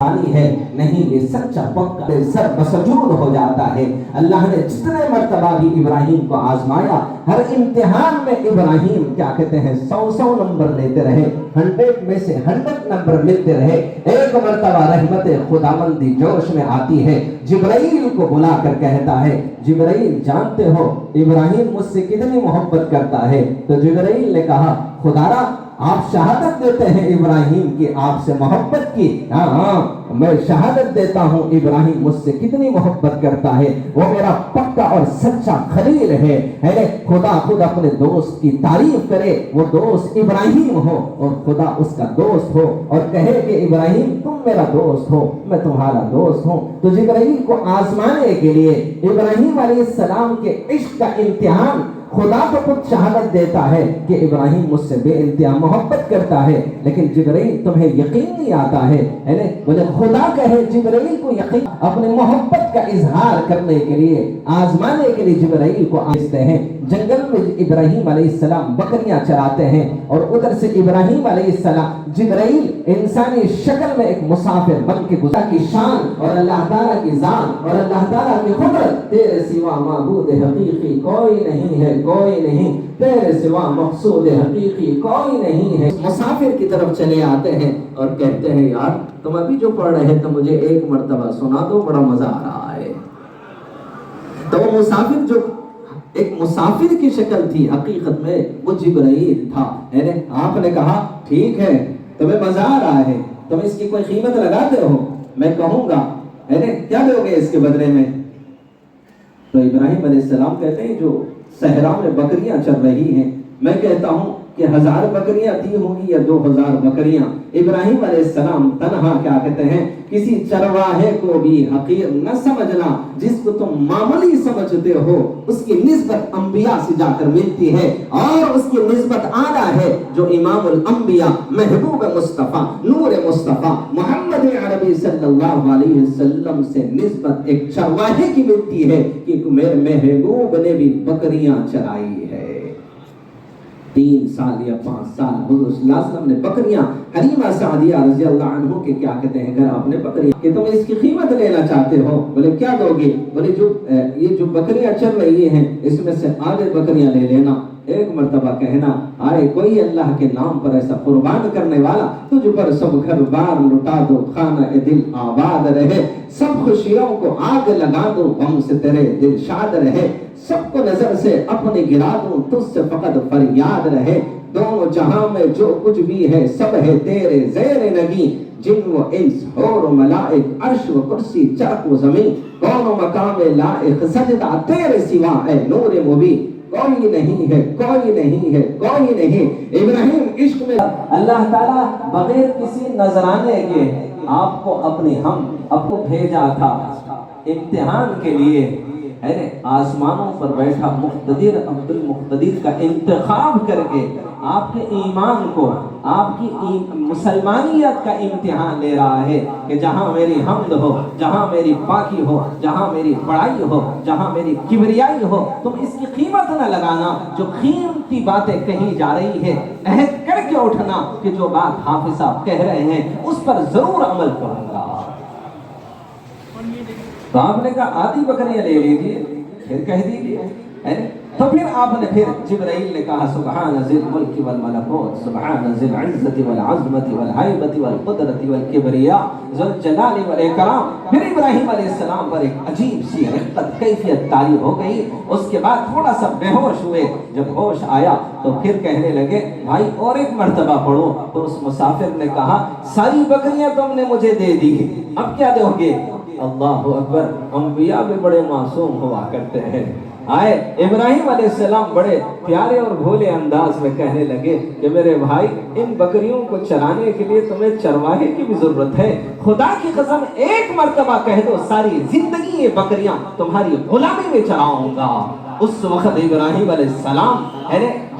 ہے نہیں، یہ سچا پکا سر بسجود ہو جاتا ہے۔ اللہ نے جتنے مرتبہ بھی ابراہیم کو آزمایا، ہر امتحان میں ابراہیم کیا کہتے ہیں 100 نمبر لیتے رہے، 100 میں سے 100 نمبر ملتے رہے۔ ایک مرتبہ رحمت خداوندی جوش میں آتی ہے، جبرائیل کو بلا کر کہتا ہے جبرائیل جانتے ہو ابراہیم مجھ سے کتنی محبت کرتا ہے؟ تو جبرائیل نے کہا خدارا آپ شہادت دیتے ہیں ابراہیم کی آپ سے محبت کی؟ ہاں میں شہادت دیتا ہوں ابراہیم مجھ سے کتنی محبت کرتا ہے، وہ میرا پکا اور سچا خلیل ہے۔ خدا خود اپنے دوست کی تعریف کرے، وہ دوست ابراہیم ہو اور خدا اس کا دوست ہو اور کہے کہ ابراہیم تم میرا دوست ہو، میں تمہارا دوست ہوں۔ تو جبرائیل کو آزمانے کے لیے ابراہیم علیہ السلام کے عشق کا امتحان، خدا تو خود شہادت دیتا ہے کہ ابراہیم مجھ سے بے انتہا محبت کرتا ہے، لیکن جبرائیل تمہیں یقین نہیں آتا ہے۔ بولے خدا کہے جبرائیل کو یقین، اپنے محبت کا اظہار کرنے کے لیے آزمانے کے لیے جبرائیل کو آزماتے ہیں۔ جنگل میں ابراہیم علیہ السلام بکریاں چراتے ہیں اور ادھر سے ابراہیم علیہ السلام جبرائیل انسانی شکل میں ایک مسافر بن کے گزرا کی شان اور اللہ تعالیٰ کی ذات اور اللہ تعالیٰ کی قدرت، تیرے سوا معبود حقیقی کوئی نہیں ہے، کوئی نہیں، تیرے سوا مقصود حقیقی کوئی نہیں ہے۔ مسافر کی طرف چلے آتے ہیں اور کہتے ہیں یار تم ابھی جو پڑھ رہے تو مجھے ایک مرتبہ سنا دو، بڑا مزہ آ رہا ہے۔ تو وہ مسافر جو ایک مسافر کی شکل تھی حقیقت میں وہ جبرائیل تھا۔ آپ نے کہا ٹھیک ہے تمہیں مزہ آ رہا ہے، تم اس کی کوئی قیمت لگاتے ہو، میں کہوں گا کیا دو گے اس کے بدلے میں؟ تو ابراہیم علیہ السلام کہتے ہیں جو صحرا میں بکریاں چل رہی ہیں، میں کہتا ہوں کہ 1000 بکریاں دی ہوں گی یا 2000 بکریاں۔ ابراہیم علیہ السلام تنہا کیا کہتے ہیں کسی چرواہے کو بھی حقیر نہ سمجھنا، جس کو تم معمولی سمجھتے ہو اس کی نسبت انبیاء سے جا کر ملتی ہے، اور اس کی نسبت اعلیٰ ہے جو امام الانبیاء محبوب مصطفیٰ نور مصطفیٰ محمد عربی صلی اللہ علیہ وسلم سے نسبت ایک چرواہے کی ملتی ہے کہ میرے محبوب نے بھی بکریاں چرائی ہے۔ 3 سال یا 5 سال حضور صلی اللہ علیہ وسلم نے بکریاں حلیمہ سعدیہ رضی اللہ عنہ کے کیا کہتے ہیں گھر اپنے بکریاں کہ تم اس کی قیمت لینا چاہتے ہو، بولے کیا دو گے؟ بولے یہ جو بکریاں چل رہی ہیں اس میں سے آدھے بکریاں لے لینا۔ ایک مرتبہ کہنا آئے کوئی اللہ کے نام پر ایسا قربان کرنے والا، تجھ پر سب گھر بار لٹا دو، خانہ دل آباد رہے، سب خوشیوں کو آگ لگا دو، غم سے تیرے دل شاد رہے، سب کو نظر سے اپنے گرا دوں، تجھ سے فقط فریاد رہے، دونوں جہاں میں جو کچھ بھی ہے سب ہے تیرے زیر نگی، جن و انس حور و ملائک عرش و کرسی چرخ و زمین، کون و مقام لائق سجدہ تیرے سوا اے نور مبین، کوئی نہیں ہے، کوئی نہیں ہے، کوئی نہیں۔ ابراہیم عشق میں اللہ تعالیٰ بغیر کسی نذرانے کے آپ کو آپ کو بھیجا تھا امتحان کے لیے۔ آسمانوں پر بیٹھا مقتدر عبد المقتدر کا انتخاب کر کے آپ کے ایمان کو، آپ کی مسلمانیت کا امتحان لے رہا ہے کہ جہاں میری حمد ہو، جہاں میری پاکی ہو، جہاں میری بڑائی ہو، جہاں میری کبریائی ہو، تم اس کی قیمت نہ لگانا۔ جو قیمتی باتیں کہی جا رہی ہے عہد کر کے اٹھنا کہ جو بات حافظ صاحب کہہ رہے ہیں اس پر ضرور عمل کروں گا۔ تو آپ نے کہا آدھی بکریاں لے لیجیے، پھر کہہ دیجیے۔ تو پھر آپ نے پھر جبرائیل نے کہا سبحان ذی الملک والملکوت، سبحان ذی العزت والعظمت والہیبت والقدرت والکبریاء ذو الجلال والاکرام۔ پھر ابراہیم علیہ السلام پر ایک عجیب سی رقت کیفیت طاری ہو گئی۔ اس کے بعد تھوڑا سا بے ہوش ہوئے، جب ہوش آیا تو پھر کہنے لگے بھائی اور ایک مرتبہ پڑھو۔ تو اس مسافر نے کہا ساری بکریاں تم نے مجھے دے دی، اب کیا دو گے؟ اللہ اکبر، انبیاء بھی بڑے معصوم ہوا کرتے ہیں۔ آئے ابراہیم علیہ السلام بڑے پیارے اور بھولے انداز میں کہنے لگے کہ میرے بھائی ان بکریوں کو چرانے کے لیے تمہیں چرواہے کی بھی ضرورت ہے، خدا کی قسم ایک مرتبہ کہہ دو ساری زندگی یہ بکریاں تمہاری غلامی میں چراؤں گا۔ اس وقت ابراہیم علیہ السلام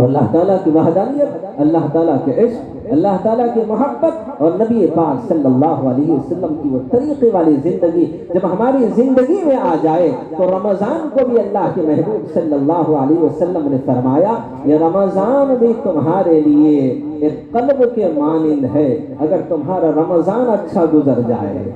تو اللہ تعالیٰ کی وحدانیت، اللہ تعالیٰ کے عشق، اللہ تعالیٰ کی محبت اور نبی پاک صلی اللہ علیہ وسلم کی وہ طریقے والی زندگی جب ہماری زندگی میں آ جائے تو رمضان کو بھی اللہ کے محبوب صلی اللہ علیہ وسلم نے فرمایا یہ رمضان بھی تمہارے لیے ایک قلب کے مانند ہے، اگر تمہارا رمضان اچھا گزر جائے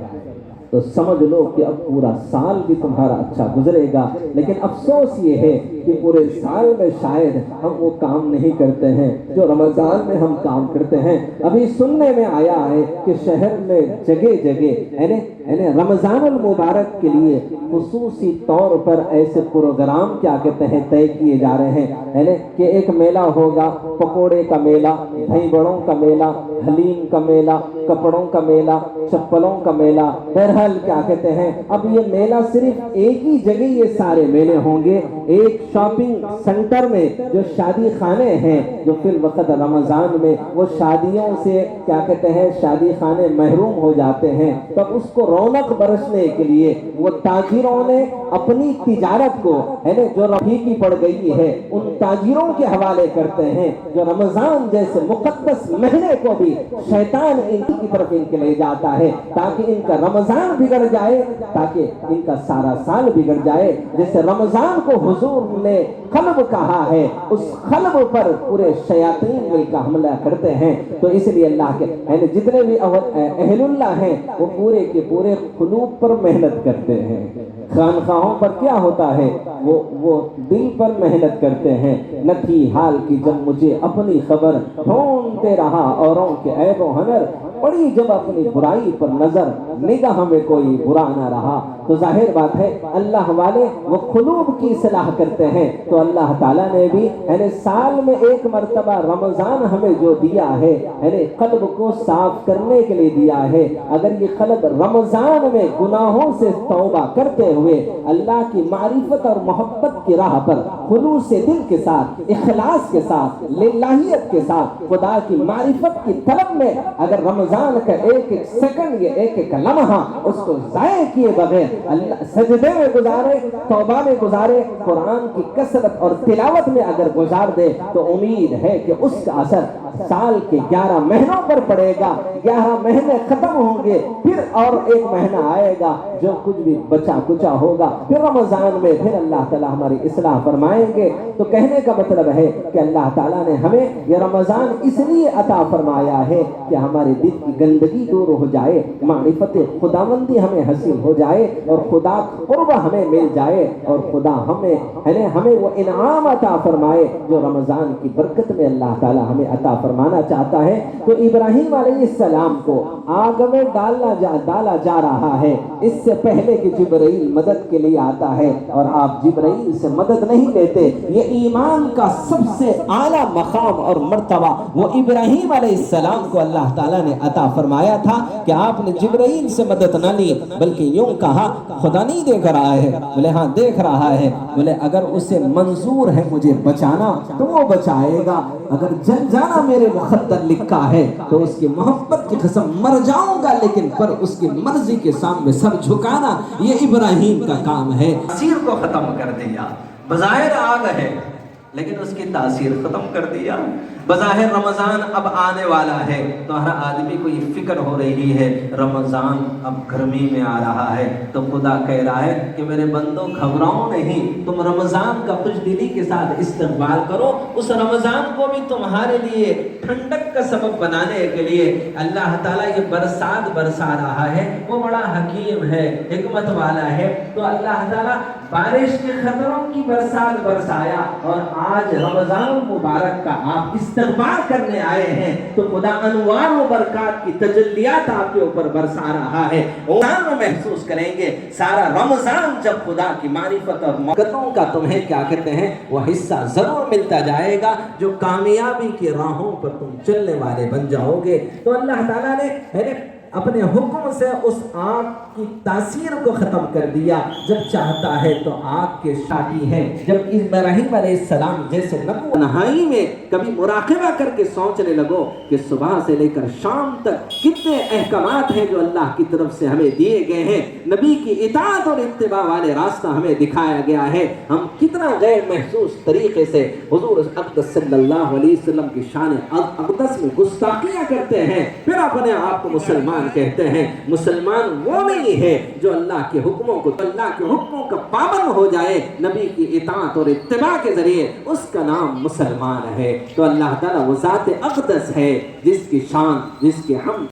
تو سمجھ لو کہ اب پورا سال بھی تمہارا اچھا گزرے گا۔ لیکن افسوس یہ ہے کہ پورے سال میں شاید ہم وہ کام نہیں کرتے ہیں جو رمضان میں ہم کام کرتے ہیں۔ ابھی سننے میں آیا ہے کہ شہر میں جگہ جگہ یعنی رمضان المبارک کے لیے خصوصی طور پر ایسے پروگرام کیا کہتے ہیں طے کیے جا رہے ہیں کہ ایک میلہ ہوگا، پکوڑے کا میلہ، دہی بڑوں کا میلہ، حلیم کا میلہ، کپڑوں کا میلہ، چپلوں کا میلہ، بہرحال کیا کہتے ہیں اب یہ میلہ صرف ایک ہی جگہ یہ سارے میلے ہوں گے، ایک شاپنگ سینٹر میں جو شادی خانے ہیں جو فی الوقت رمضان میں وہ شادیوں سے کیا کہتے ہیں شادی خانے محروم ہو جاتے ہیں، تب اس کو رونق برسنے کے لیے وہ تاجروں نے اپنی تجارت کو جو رفیقی پڑ گئی ہے ان تاجروں کے حوالے کرتے ہیں جو رمضان جیسے مقدس مہینے کو بھی شیطان ان کی طرف ان کے لے جاتا ہے تاکہ ان کا رمضان بگڑ جائے، تاکہ ان کا سارا سال بگڑ جائے۔ جیسے رمضان کو حضور نے قلب کہا ہے، اس قلب پر پورے شیاطین مل کر حملہ کرتے ہیں۔ تو اس لیے اللہ کے جتنے بھی اہل اللہ ہیں وہ پورے کے پورے قلوب پر محنت کرتے ہیں۔ خانقاہوں پر کیا ہوتا ہے وہ دل پر محنت کرتے ہیں۔ نہ تھی حال کی جب مجھے اپنی خبر، ڈھونڈتے رہا اوروں کے عیب و ہنر، پڑی جب اپنی برائی پر نظر، نگاہ میں کوئی برا نہ رہا۔ تو ظاہر بات ہے اللہ والے وہ قلوب کی اصلاح کرتے ہیں۔ تو اللہ تعالیٰ نے بھی سال میں ایک مرتبہ رمضان ہمیں جو دیا ہے قلب کو صاف کرنے کے لیے دیا ہے۔ اگر یہ قلب رمضان میں گناہوں سے توبہ کرتے ہوئے اللہ کی معرفت اور محبت کی راہ پر خلوص دل کے ساتھ، اخلاص کے ساتھ، للہیت کے ساتھ خدا کی معرفت کی طلب میں اگر رمضان کا ایک ایک سیکنڈ یا ایک ایک لمحہ اس کو ضائع کیے بغیر اللہ سجدے میں گزارے، توبہ میں گزارے، قرآن کی کثرت اور تلاوت میں اگر گزار دے تو امید ہے کہ اس کا اثر سال کے 11 مہینوں پر پڑے گا۔ 11 مہینے ختم ہوں گے، پھر اور ایک مہینہ آئے گا جو کچھ بھی بچا کچا ہوگا، پھر رمضان میں پھر اللہ تعالیٰ ہماری اصلاح فرمائیں گے۔ تو کہنے کا مطلب ہے کہ اللہ تعالیٰ نے ہمیں یہ رمضان اس لیے عطا فرمایا ہے کہ ہمارے دل کی گندگی دور ہو جائے، معرفت خداوندی ہمیں حاصل ہو جائے اور خدا قرب ہمیں مل جائے اور خدا ہمیں وہ انعام عطا فرمائے جو رمضان کی برکت میں اللہ تعالیٰ ہمیں عطا فرمانا چاہتا ہے۔ تو ابراہیم علیہ السلام کو آگ میں ڈالا جا رہا ہے اس سے پہلے کہ جبرائیل مدد کے لیے آتا ہے، اور آپ جبرائیل سے مدد نہیں لیتے۔ یہ ایمان کا سب سے اعلیٰ مقام اور مرتبہ وہ ابراہیم علیہ السلام کو اللہ تعالیٰ نے عطا فرمایا تھا کہ آپ نے جبرائیل سے مدد نہ لی، بلکہ یوں کہا خدا نہیں دیکھ رہا ہے؟ بولے ہاں دیکھ رہا ہے۔ بولے اگر اسے منظور ہے مجھے بچانا تو وہ بچائے گا، اگر جل جانا میرے مقدر لکھا ہے تو اس کی محبت کی قسم مر جاؤں گا، لیکن پر اس کی مرضی کے سامنے سر جھکانا یہ ابراہیم کا کام ہے۔ تاثیر کو ختم کر دیا، بظاہر آگ ہے لیکن اس کی تاثیر ختم کر دیا۔ بظاہر رمضان اب آنے والا ہے تو ہر آدمی کو یہ فکر ہو رہی ہے رمضان اب گرمی میں آ رہا ہے، تو خدا کہہ رہا ہے کہ میرے بندوں گھبراؤ نہیں، تم رمضان کا خوش دلی کے ساتھ استقبال کرو۔ اس رمضان کو بھی تمہارے لیے ٹھنڈک کا سبب بنانے کے لیے اللہ تعالیٰ یہ برسات برسا رہا ہے۔ وہ بڑا حکیم ہے، حکمت والا ہے۔ تو اللہ تعالیٰ بارش کے خطروں کی برسات برسایا، اور آج رمضان مبارک کا آپ استقبال کرنے آئے ہیں تو خدا انوار و برکات کی تجلیات آپ کے اوپر برسا رہا ہے۔ رمضان میں محسوس کریں گے سارا رمضان جب خدا کی معرفت اور موقعوں کا تمہیں کیا کہتے ہیں وہ حصہ ضرور ملتا جائے گا، جو کامیابی کی راہوں پر تم چلنے والے بن جاؤ گے۔ تو اللہ تعالیٰ نے اپنے حکم سے اس آگ کی تاثیر کو ختم کر دیا. جب چاہتا ہے تو آگ کے شاٹی ہے. جب ابراہیم علیہ السلام جیسے نبو نہائی میں کبھی مراقبہ کر کے سوچنے لگو کہ صبح سے لے کر شام تک کتنے احکامات ہیں جو اللہ کی طرف سے ہمیں دیے گئے ہیں, نبی کی اطاعت اور اتباع والے راستہ ہمیں دکھایا گیا ہے, ہم کتنا غیر محسوس طریقے سے حضور اقدس صلی اللہ علیہ وسلم کی شان اقدس میں گستاخیاں کرتے ہیں, پھر اپنے آپ کو مسلمان کہتے ہیں. مسلمان وہ نہیں ہے جو اللہ کے حکموں کا پابند ہو جائے نبی کی اطاعت اور اتباع کے ذریعے, اس کا نام مسلمان ہے. تو اللہ تعالیٰ وہ ذات اقدس ہے جس کی شان, جس کے ہم